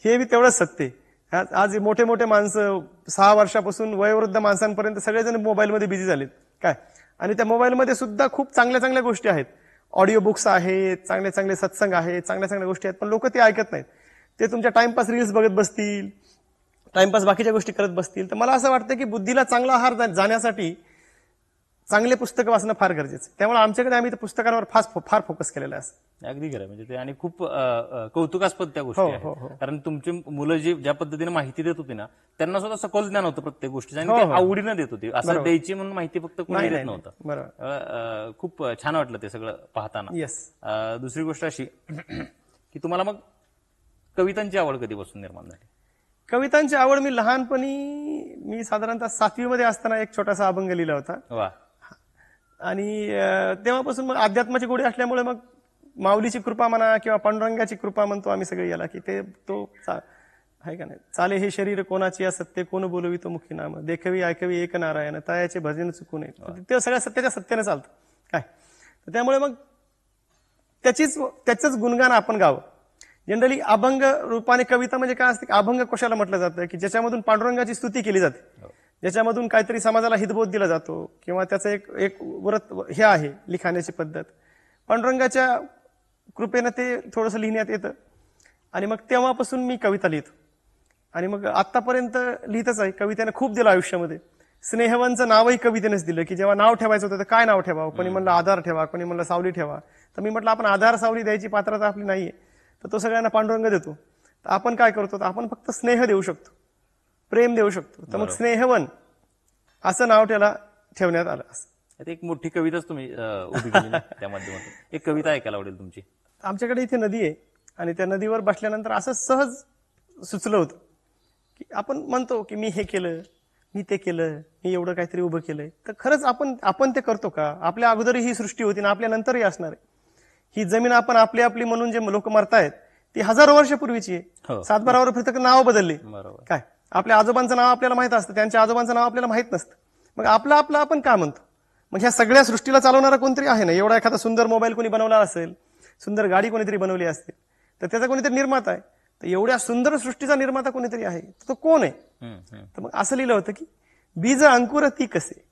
हे बी तेवढंच सत्य. आज मोठे मोठे माणसं 6 वर्षापासून वयोवृद्ध माणसांपर्यंत सगळेजण मोबाईलमध्ये बिझी झालेत काय. आणि त्या मोबाईलमध्ये सुद्धा खूप चांगल्या चांगल्या गोष्टी आहेत. ऑडिओ बुक्स आहेत, चांगले चांगले सत्संग आहेत, चांगल्या चांगल्या गोष्टी आहेत, पण लोक ते ऐकत नाहीत. ते तुमच्या टाइमपास रील्स बघत बसतील, टाइमपास बाकीच्या गोष्टी करत बसतील. तर मला असं वाटतं की बुद्धीला चांगला आहार जाण्यासाठी चांगले पुस्तकं वाचणं फार गरजेचं. त्यामुळे आमच्याकडे आम्ही पुस्तकांवर फार फोकस केलेला आहे. अगदी खरं. म्हणजे ते आणि खूप कौतुकास्पद त्या गोष्टी आहेत. कारण तुमची मुलं जी ज्या पद्धतीने माहिती देत होती ना, त्यांना सुद्धा सखोल ज्ञान होतं प्रत्येक गोष्टीचं आणि ते आवडीनं देत होती. असं द्यायची म्हणून माहिती फक्त कोणी देत नव्हतं. खूप छान वाटलं ते सगळं पाहताना. दुसरी गोष्ट अशी की तुम्हाला मग कवितांची आवड कधीपासून निर्माण झाली? कवितांची आवड मी लहानपणी, मी साधारणतः 7वी मध्ये असताना एक छोटासा अभंग लिहिला होता. वा. आणि तेव्हापासून मग अध्यात्माची गोडी असल्यामुळे मग माऊलीची कृपा म्हणा किंवा पांडुरंगाची कृपा म्हणतो आम्ही सगळे याला, की ते तो आहे का नाही. चाले हे शरीर कोणाची असत्य, कोण बोलवी तो मुखी नाम, देखवी ऐकवी एक नारायण, तयाचे भजन चुकू नये. ते सगळ्या सत्याच्या सत्याने चालतं काय. त्यामुळे मग त्याचंच गुणगान आपण गावं. जनरली अभंग रूपाने कविता म्हणजे काय असते, अभंग कशाला म्हटलं जातं की ज्याच्यामधून पांडुरंगाची स्तुती केली जाते, ज्याच्यामधून काहीतरी समाजाला हितबोध दिला जातो किंवा त्याचं एक व्रत हे आहे लिखाण्याची पद्धत. पांडुरंगाच्या कृपेनं ते थोडंसं लिहिण्यात येतं. आणि मग तेव्हापासून मी कविता लिहितो आणि मग आतापर्यंत लिहितच आहे. कवितेनं खूप दिलं आयुष्यामध्ये. स्नेहवनचं नावही कवितेनेच दिलं, की जेव्हा नाव ठेवायचं होतं तर काय नाव ठेवावं, कोणी म्हणलं आधार ठेवा, कोणी म्हणलं सावली ठेवा. तर मी म्हटलं आपण आधार सावली द्यायची पात्रता आपली नाहीये, तर तो सगळ्यांना पांडुरंग देतो. तर आपण काय करतो, तर आपण फक्त स्नेह देऊ शकतो, प्रेम देऊ शकतो. तर मग स्नेहवन असं नाव त्याला ठेवण्यात आलं. आता एक मोठी कविताच तुम्ही उभी केली ना त्या माध्यमातून. एक कविता ऐकायला आवडेल तुमची. आमच्याकडे इथे नदी आहे आणि त्या नदीवर बसल्यानंतर असं सहज सुचलं होतं की आपण म्हणतो की मी हे केलं, मी ते केलं, मी एवढं काहीतरी उभं केलंय. तर खरंच आपण ते करतो का? आपल्या अगोदरही ही सृष्टी होती ना आपल्या नंतरही असणार आहे. ही जमीन आपण आपली आपली म्हणून जे लोक मरतायत ती हजारो वर्षापूर्वीची आहे. हो. सातबारावर फक्त नाव बदलली. बरोबर. काय आपल्या आजोबांचं नाव आपल्याला माहित असतं, त्यांच्या आजोबांचं नाव आपल्याला माहित नसतं. मग आपलं आपलं आपण का म्हणतो? मग ह्या सगळ्या सृष्टीला चालवणारा कोणतरी आहे ना. एवढा एखादा सुंदर मोबाईल कोणी बनवला असेल, सुंदर गाडी कोणीतरी बनवली असेल, तर त्याचा कोणीतरी निर्माता आहे. तर एवढ्या सुंदर सृष्टीचा निर्माता कोणीतरी आहे, तो कोण आहे? तर मग असं लिहिलं होतं की बीज अंकुर ती कसे,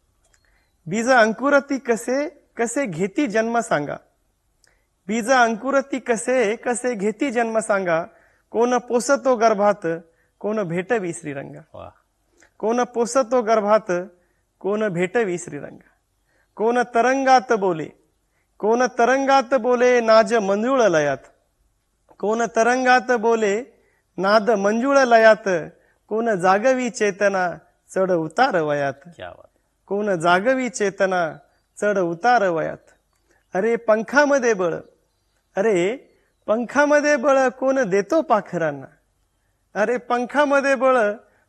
बीज अंकुर ती कसे, कसे घेती जन्म सांगा. बीज अंकुर ती कसे, कसे घेती जन्म सांगा. कोण पोसतो गर्भात, कोण भेटवी श्रीरंगा. वा. कोण पोसतो गर्भात, कोण भेटवी श्रीरंगा. कोण तरंगात बोले, कोण तरंगात बोले नाज मंजुळ लयात. कोण तरंगात बोले नाद मंजुळ लयात. कोण जागवी चेतना चढ उतार वयात. क्या बात. कोण जागवी चेतना चढ उतार वयात. अरे पंखामध्ये बळ, अरे पंखामध्ये बळ कोण देतो पाखरांना. अरे पंखामध्ये बळ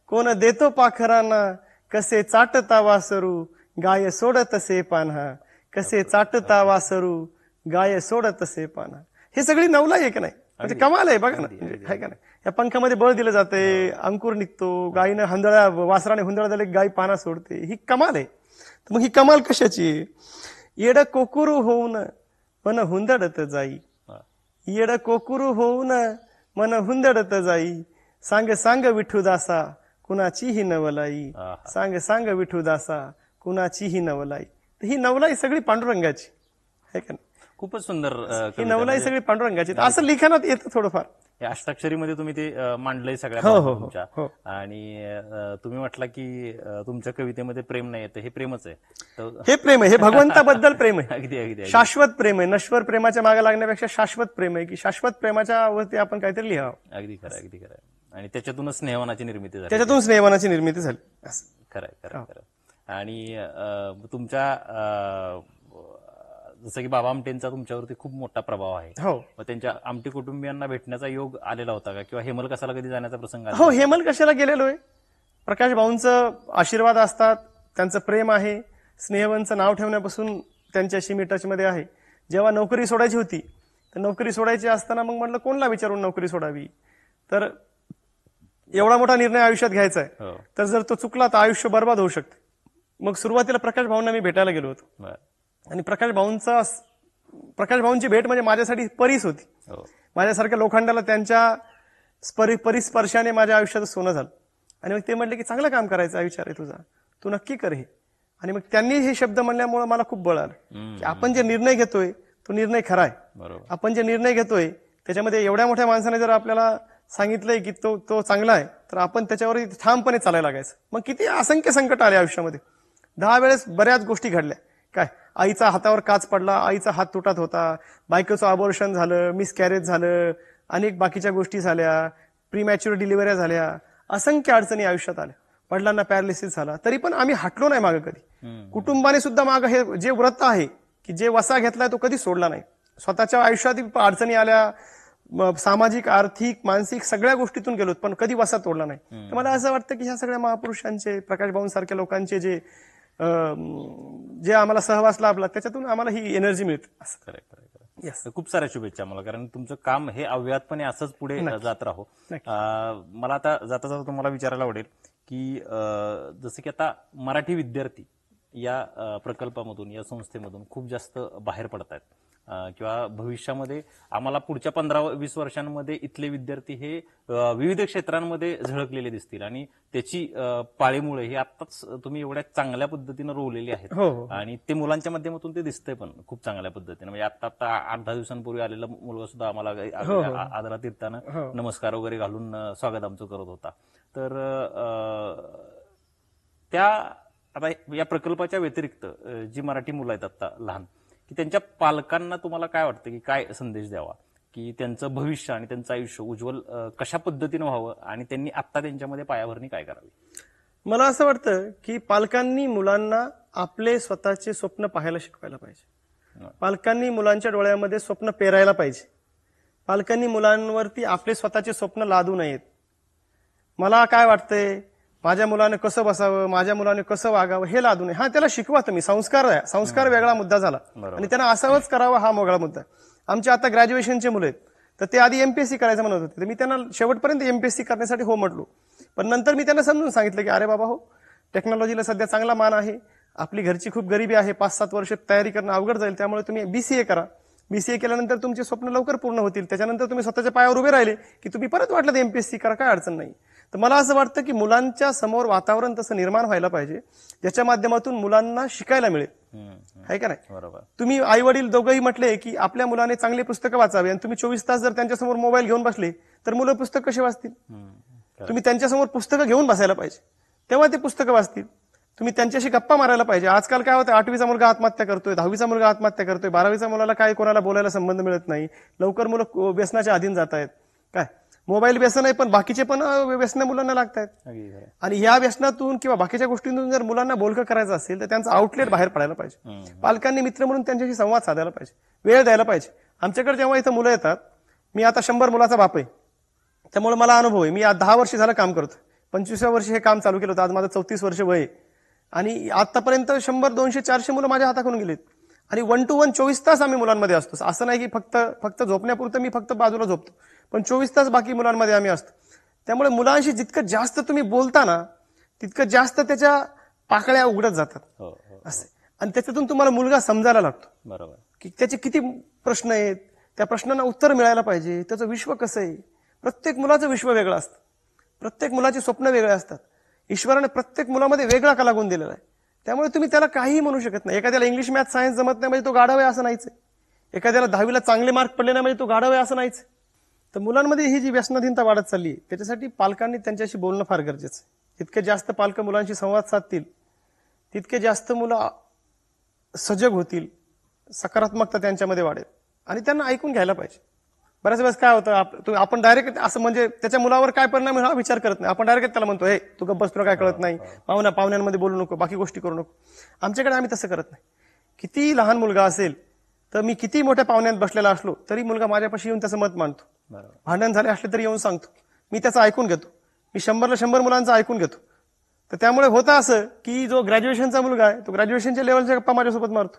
कोण देतो पाखरांना. कसे चाटता वासरू गाय सोडतसे पान्हा. कसे चाटता वासरू गाय सोडतसे पान्हा. हे सगळी नवलाई आहे का नाही? म्हणजे कमाल आहे बघा ना, आहे का नाही? या पंखामध्ये बळ दिलं जाते, अंकुर निघतो, गायीनं हंदळ्या वासराने हुंदळा झाले गाय पाना सोडते. ही कमाल आहे. तर मग ही कमाल कशाची? येड कोकुरू होऊन मन हुंदडत जाई. येड कोकुरू होऊन मन हुंदडत जाई. सांग सांग विठुदासा कुणाचीही नवलाई. सांग सांग विठुदासा कुणाचीही नवलाई. तर ही नवलाई सगळी पांडुरंगाची आहे का नाही? खूपच सुंदर ही नवलाई सगळी पांडुरंगाची. असं लिखाणात येतं थोडंफार. हे अष्टाक्षरीमध्ये तुम्ही ते मांडलंय सगळ्या हो, भावना हो, तुमच्या. हो. आणि तुम्ही म्हटला की तुमच्या कवितेमध्ये प्रेम नाही येतं, हे प्रेमच आहे. तर हे प्रेम आहे, हे भगवंताबद्दल प्रेम आहे. अगदी अगदी अगदी. शाश्वत प्रेम आहे. नश्वर प्रेमाच्या मागे लागण्यापेक्षा शाश्वत प्रेम आहे, की शाश्वत प्रेमाच्या वरती आपण काहीतरी लिहावं. अगदी खरं, अगदी खरं. आणि त्याच्यातूनच स्नेहवनाची निर्मिती झाली. त्याच्यातून स्नेहवनाची निर्मिती झाली. असं. खरंय खरंय खरं. आणि तुमच्या जसं की बाबा आमटेंचा तुमच्यावरती खूप मोठा प्रभाव आहे. हो मग त्यांच्या आमटे कुटुंबियांना भेटण्याचा योग आलेला होता का, किंवा हेमल कसाला कधी जाण्याचा प्रसंग आला? हो, हेमल कशाला गेलेलो आहे. प्रकाश भाऊंचं आशीर्वाद असतात, त्यांचं प्रेम आहे. स्नेहवनचं नाव ठेवण्यापासून त्यांच्याशी मी टचमध्ये आहे. जेव्हा नोकरी सोडायची होती, तर नोकरी सोडायची असताना मग म्हटलं कोणला विचारून नोकरी सोडावी. तर एवढा मोठा निर्णय आयुष्यात घ्यायचा आहे, हो. तर जर तो चुकला तर आयुष्य बर्बाद होऊ शकते. मग सुरुवातीला प्रकाश भाऊंना मी भेटायला गेलो होतो. बरं. आणि प्रकाश भाऊंची भेट म्हणजे माझ्यासाठी परीस होती. हो. माझ्यासारख्या लोखंडाला त्यांच्या परिस्पर्शाने माझ्या आयुष्यात सोनं झालं. आणि मग ते म्हटले की चांगलं काम करायचा विचार आहे तुझा, तू नक्की कर हे. आणि मग त्यांनी हे शब्द म्हणल्यामुळे मला खूप बळ आलं की आपण जे निर्णय घेतोय तो निर्णय खरा आहे. बरोबर. आपण जे निर्णय घेतोय त्याच्यामध्ये एवढ्या मोठ्या माणसाने जर आपल्याला सांगितलंय की तो चांगला आहे, तर आपण त्याच्यावर ठामपणे चालायला लागायचं. मग किती असंख्य संकट आले आयुष्यामध्ये. 10 वेळेस बऱ्याच गोष्टी घडल्या. काय, आईचा हातावर काच पडला, आईचा हात तुटत होता, बायकोचं अबॉर्शन झालं, मिसकॅरेज झालं, अनेक बाकीच्या गोष्टी झाल्या, प्रीमॅच्युअर डिलिव्हऱ्या झाल्या, असंख्य अडचणी आयुष्यात आल्या. वडिलांना पॅरालिसिस झाला, तरी पण आम्ही हटलो नाही मागं कधी. कुटुंबाने सुद्धा मागं हे जे व्रत आहे की जे वसा घेतलाय तो कधी सोडला नाही. स्वतःच्या आयुष्यात अडचणी आल्या, सामाजिक, आर्थिक, मानसिक सगळ्या गोष्टीतून गेलो, पण कधी वसा तोडला नाही. तर मला असं वाटतं की ह्या सगळ्या महापुरुषांचे, प्रकाश भाऊंसारख्या लोकांचे जे आम्हाला सहवास लाभला त्याच्यातून आम्हाला ही एनर्जी मिळते. खरंय खरंय खरंय. खूप साऱ्या शुभेच्छा मला, कारण तुमचं काम हे अव्याहतपणे असंच पुढे जात राहो. मला आता जाता जाता तुम्हाला विचारायला आवडेल की जसं की आता मराठी विद्यार्थी या प्रकल्पामधून, या संस्थेमधून खूप जास्त बाहेर पडत आहेत, किंवा भविष्यामध्ये आम्हाला पुढच्या 15-20 वर्षांमध्ये इथले विद्यार्थी हे विविध क्षेत्रांमध्ये झळकलेले दिसतील. आणि त्याची पाळीमुळे हे आत्ताच तुम्ही एवढ्या चांगल्या पद्धतीनं रोवलेली आहेत. आणि ते मुलांच्या माध्यमातून ते दिसतंय पण खूप चांगल्या पद्धतीने. म्हणजे आता 8-10 दिवसांपूर्वी आलेला मुलगा सुद्धा आम्हाला आदरात येताना नमस्कार वगैरे घालून स्वागत आमचं करत होता. तर त्या आता या प्रकल्पाच्या व्यतिरिक्त जी मराठी मुलं आहेत आता लहान, की त्यांच्या पालकांना तुम्हाला काय वाटतं की काय संदेश द्यावा, की त्यांचं भविष्य आणि त्यांचं आयुष्य उज्ज्वल कशा पद्धतीनं व्हावं आणि त्यांनी आत्ता त्यांच्यामध्ये पायाभरणी काय करावी? मला असं वाटतं की पालकांनी मुलांना आपले स्वतःचे स्वप्न पाहायला शिकवायला पाहिजे. पालकांनी मुलांच्या डोळ्यामध्ये स्वप्न पेरायला पाहिजे. पालकांनी मुलांवरती आपले स्वतःचे स्वप्न लादू नयेत. मला काय वाटतंय, माझ्या मुलाने कसं बसावं, माझ्या मुलाने कसं वागावं हे लादू नये. हा, त्याला शिकवा तुम्ही. संस्कार वेगळा मुद्दा झाला आणि त्यांना असावंच करावं हा वेगळा मुद्दा. आमचे आता ग्रॅज्युएशनचे मुलं आहेत, तर ते आधी एमपीएससी करायचं म्हणत होते. तर मी त्यांना शेवटपर्यंत एमपीएससी करण्यासाठी हो म्हटलो. पण नंतर मी त्यांना समजून सांगितलं की अरे बाबा हो, टेक्नॉलॉजीला सध्या चांगला मान आहे, आपली घरची खूप गरिबी आहे, 5-7 वर्ष तयारी करणं अवघड जाईल, त्यामुळे तुम्ही बीसीए करा. बीसीए केल्यानंतर तुमचे स्वप्न लवकर पूर्ण होतील. त्याच्यानंतर तुम्ही स्वतःच्या पायावर उभे राहिले की तुम्ही परत वाटलं तर एमपीएससी करा, काय अडचण नाही. तर मला असं वाटतं की मुलांच्या समोर वातावरण तसं निर्माण व्हायला पाहिजे, ज्याच्या माध्यमातून मुलांना शिकायला मिळेल. आहे का नाही? बरोबर. तुम्ही आई वडील दोघंही म्हटले की आपल्या मुलाने चांगली पुस्तकं वाचावी आणि तुम्ही 24 तास जर त्यांच्यासमोर मोबाईल घेऊन बसले तर मुलं पुस्तक कसे वाचतील? तुम्ही त्यांच्यासमोर पुस्तकं घेऊन बसायला पाहिजे, तेव्हा ते पुस्तकं वाचतील. तुम्ही त्यांच्याशी गप्पा मारायला पाहिजे. आजकाल काय होतं, 8वीचा मुलगा आत्महत्या करतोय, 10वीचा मुलगा आत्महत्या करतोय, 12वीचा मुलाला काय कोणाला बोलायला संबंध मिळत नाही. लवकर मुलं व्यसनाच्या अधीन जात आहेत. काय मोबाईल व्यसन आहे, पण बाकीचे पण व्यसन मुलांना लागतात. आणि या व्यसनातून किंवा बाकीच्या गोष्टींतून जर मुलांना बोलकं करायचं असेल तर त्यांचं आउटलेट बाहेर पडायला पाहिजे. पालकांनी मित्र म्हणून त्यांच्याशी संवाद साधायला पाहिजे, वेळ द्यायला पाहिजे. आमच्याकडे जेव्हा इथं मुलं येतात, मी आता 100 मुलाचा बाप आहे, त्यामुळे मला अनुभव आहे. मी आज 10 वर्ष झालं काम करतो, 25व्या वर्षी हे काम चालू केलं होतं. आज माझं 34 वर्ष वय आहे आणि आतापर्यंत 100, 200, 400 मुलं माझ्या हाताकडून गेलेत. आणि 1 to 1 24 तास आम्ही मुलांमध्ये असतो. असं नाही की फक्त झोपण्यापुरतं मी फक्त बाजूला झोपतो, पण 24 तास बाकी मुलांमध्ये आम्ही असतो. त्यामुळे मुलांशी जितकं जास्त तुम्ही बोलता ना, तितकं जास्त त्याच्या पाकळ्या उघडत जातात असं. आणि त्याच्यातून तुम्हाला मुलगा समजायला लागतो. बरोबर. की त्याचे किती प्रश्न आहेत, त्या प्रश्नांना उत्तर मिळायला पाहिजे, त्याचं विश्व कसं आहे. प्रत्येक मुलाचं विश्व वेगळं असतं, प्रत्येक मुलाची स्वप्न वेगळे असतात. ईश्वराने प्रत्येक मुलामध्ये वेगळा कलागुण दिलेला आहे. त्यामुळे तुम्ही त्याला काहीही म्हणू शकत नाही. एखाद्याला इंग्लिश मॅथ सायन्स जमत नाही म्हणजे तो गाढव आहे असं नाहीच. एखाद्याला 10वीला चांगले मार्क पडले नाही म्हणजे तो गाढव आहे असं नाहीच. तर मुलांमध्ये ही जी व्यसनाधीनता वाढत चालली आहे, त्याच्यासाठी पालकांनी त्यांच्याशी बोलणं फार गरजेचं आहे. जितके जास्त पालक मुलांशी संवाद साधतील तितके जास्त मुलं सजग होतील, सकारात्मकता त्यांच्यामध्ये वाढेल आणि त्यांना ऐकून घ्यायला पाहिजे. बऱ्याच वेळेस काय होतं, आपण डायरेक्ट असं म्हणजे त्याच्या मुलावर काय परिणाम हा विचार करत नाही. आपण डायरेक्ट त्याला म्हणतो, हे तू गप्प बस, तुला काय कळत नाही, पाहुण्यांमध्ये बोलू नको, बाकी गोष्टी करू नको. आमच्याकडे आम्ही तसं करत नाही. किती लहान मुलगा असेल तर मी किती मोठ्या पाहुण्यात बसलेला असलो तरी मुलगा माझ्यापाशी येऊन त्याचं मत मांडतो. भांडण झाले असले तरी येऊन सांगतो, मी त्याचं ऐकून घेतो. मी 100ला 100 मुलांचं ऐकून घेतो. तर त्यामुळे होतं असं की जो ग्रॅज्युएशनचा मुलगा आहे तो ग्रॅज्युएशनच्या लेवलच्या गप्पा माझ्यासोबत मारतो.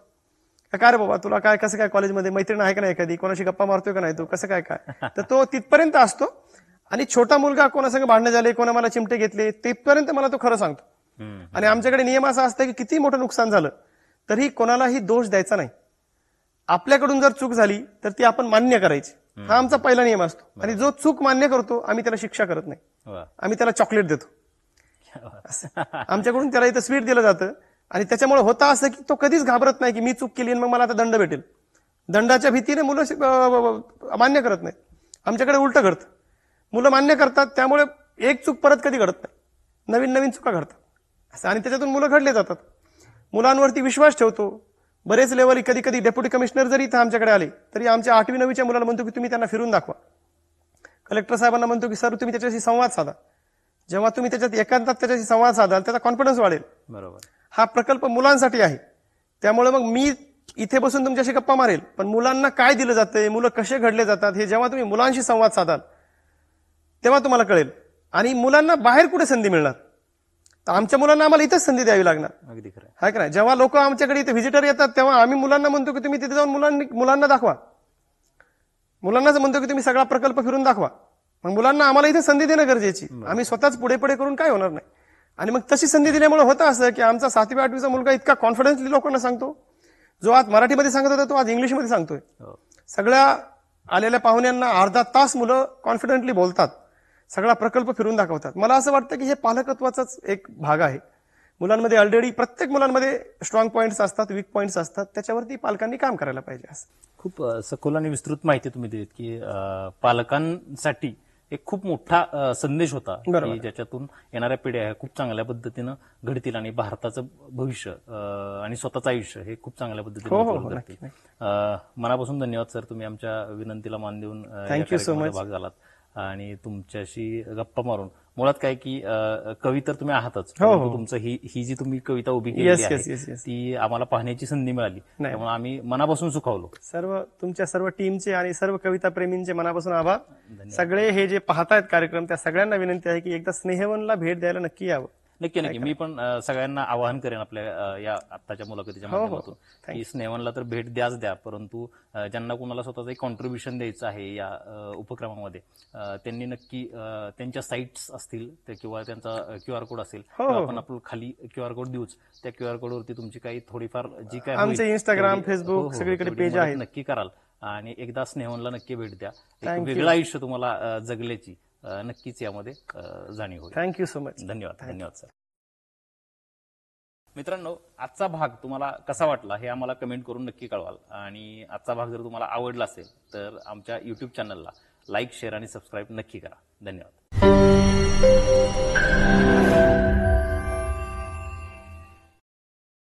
काय रे बाबा, तुला काय कसं काय कॉलेजमध्ये मैत्रीण आहे का नाही, एखादी कोणाशी गप्पा मारतोय का नाही, तो कसं काय तर तो तिथपर्यंत असतो. आणि छोटा मुलगा कोणासंग भांडणं झाले, कोणा मला चिमटे घेतले, तिथपर्यंत मला तो खरं सांगतो. आणि आमच्याकडे नियम असा असतो की किती मोठं नुकसान झालं तरी कोणालाही दोष द्यायचा नाही. आपल्याकडून जर चूक झाली तर ती आपण मान्य करायची, हा आमचा पहिला नियम असतो. आणि जो चूक मान्य करतो आम्ही त्याला शिक्षा करत नाही, आम्ही त्याला चॉकलेट देतो. आमच्याकडून त्याला इथं स्वीट दिलं जातं. आणि त्याच्यामुळे होतं असं की तो कधीच घाबरत नाही की मी चूक केली आणि मग मला आता दंड भेटेल. दंडाच्या भीतीने मुलं मान्य करत नाहीत. आमच्याकडे उलटं घडतं, मुलं मान्य करतात, त्यामुळे एक चूक परत कधी घडत नाही, नवीन नवीन चुका घडतात असं. आणि त्याच्यातून मुलं घडले जातात. मुलांवरती विश्वास ठेवतो. बरेच लेवल, कधी कधी डेप्युटी कमिशनर जरी इथं आमच्याकडे आले तरी आमच्या 8वी 9वीच्या मुलाला म्हणतो की तुम्ही त्यांना फिरून दाखवा. कलेक्टर साहेबांना म्हणतो की सर तुम्ही त्याच्याशी संवाद साधा. जेव्हा तुम्ही त्याच्यात एकांतात त्याच्याशी संवाद साधाल त्याचा कॉन्फिडन्स वाढेल. बरोबर. हा प्रकल्प मुलांसाठी आहे, त्यामुळे मग मी इथे बसून तुमच्याशी गप्पा मारेल, पण मुलांना काय दिलं जातंय, मुलं कसे घडले जातात हे जेव्हा तुम्ही मुलांशी संवाद साधाल तेव्हा तुम्हाला कळेल. आणि मुलांना बाहेर कुठे संधी मिळणार, तर आमच्या मुलांना आम्हाला इथेच संधी द्यावी लागणार. अगदी खरं आहे का नाही? जेव्हा लोक आमच्याकडे इथे व्हिजिटर येतात तेव्हा आम्ही मुलांना म्हणतो की तुम्ही तिथे जाऊन मुलांना दाखवा. मुलांनाच म्हणतो की तुम्ही सगळा प्रकल्प फिरून दाखवा. मग मुलांना आम्हाला इथे संधी देणं गरजेची. आम्ही स्वतःच पुढे पुढे करून काय होणार नाही. आणि मग तशी संधी दिल्यामुळे होतं असं की आमचा 7वी 8वीचा मुलगा इतका कॉन्फिडन्सली लोकांना सांगतो, जो आज मराठीमध्ये सांगत होता तो आज इंग्लिशमध्ये सांगतोय. सगळ्या आलेल्या पाहुण्यांना अर्धा तास मुलं कॉन्फिडंटली बोलतात, सगळा प्रकल्प फिरून दाखवतात. मला असं वाटतं की हे पालकत्वाचाच एक भाग आहे. मुलांमध्ये ऑलरेडी प्रत्येक मुलांमध्ये स्ट्रॉंग पॉईंट्स असतात, वीक पॉईंट्स असतात, त्याच्यावरती पालकांनी काम करायला पाहिजे. असं खूप सखोल आणि विस्तृत माहिती तुम्ही दिलीत की पालकांसाठी एक खूप मोठा संदेश होता बरोबर. की ज्याच्यातून येणाऱ्या पिढ्या ह्या खूप चांगल्या पद्धतीनं घडतील आणि भारताचं भविष्य आणि स्वतःचं आयुष्य हे खूप चांगल्या पद्धतीने हो, हो, उज्ज्वल नक्की, करतील. मनापासून धन्यवाद सर, तुम्ही आमच्या विनंतीला मान देऊन या Thank you so कार्यक्रमात much. भाग झालात आणि तुमच्याशी गप्पा मारून मुळात काय की कवी तर तुम्ही आहातच, हो, हो. परंतु तुमचं ही जी तुम्ही कविता उभी Yes, केलेली yes, yes, आहे yes. ती आम्हाला पाहण्याची संधी मिळाली, त्यामुळे आम्ही मनापासून सुखावलो. तुमच्या सर्व टीमचे आणि सर्व कविता प्रेमींचे मनापासून आभार. सगळे हे जे पाहतायत कार्यक्रम त्या सगळ्यांना विनंती आहे की एकदा स्नेहवनला भेट द्यायला नक्की यावं. नक्की मी पण सगळ्यांना आवाहन करेन आपल्या या आत्ताच्या मुलाखतीच्या माध्यमातून की स्नेहनला तर भेट द्या, परंतु ज्यांना कुणाला स्वतःचं एक कॉन्ट्रीब्युशन द्यायचं आहे या उपक्रमामध्ये त्यांनी नक्की त्यांच्या साईट्स असतील किंवा त्यांचा QR कोड असेल, आपण आपलं खाली QR कोड देऊच, त्या QR कोडवरती तुमची काही थोडीफार जी काय आमचे Instagram, Facebook सगळीकडे पेज आहेत. नक्की कराल आणि एकदा स्नेहनला नक्की भेट द्या. एक वेगळं आयुष्य तुम्हाला जगल्याची नक्कीच यामध्ये जाणीव होईल. Thank you so much. धन्यवाद सर. मित्रांनो, आजचा भाग तुम्हाला कसा वाटला हे आम्हाला कमेंट करून नक्की कळवाल आणि आजचा भाग जर तुम्हाला आवडला असेल तर आमच्या YouTube चॅनलला लाईक, शेअर आणि सबस्क्राईब नक्की करा. धन्यवाद.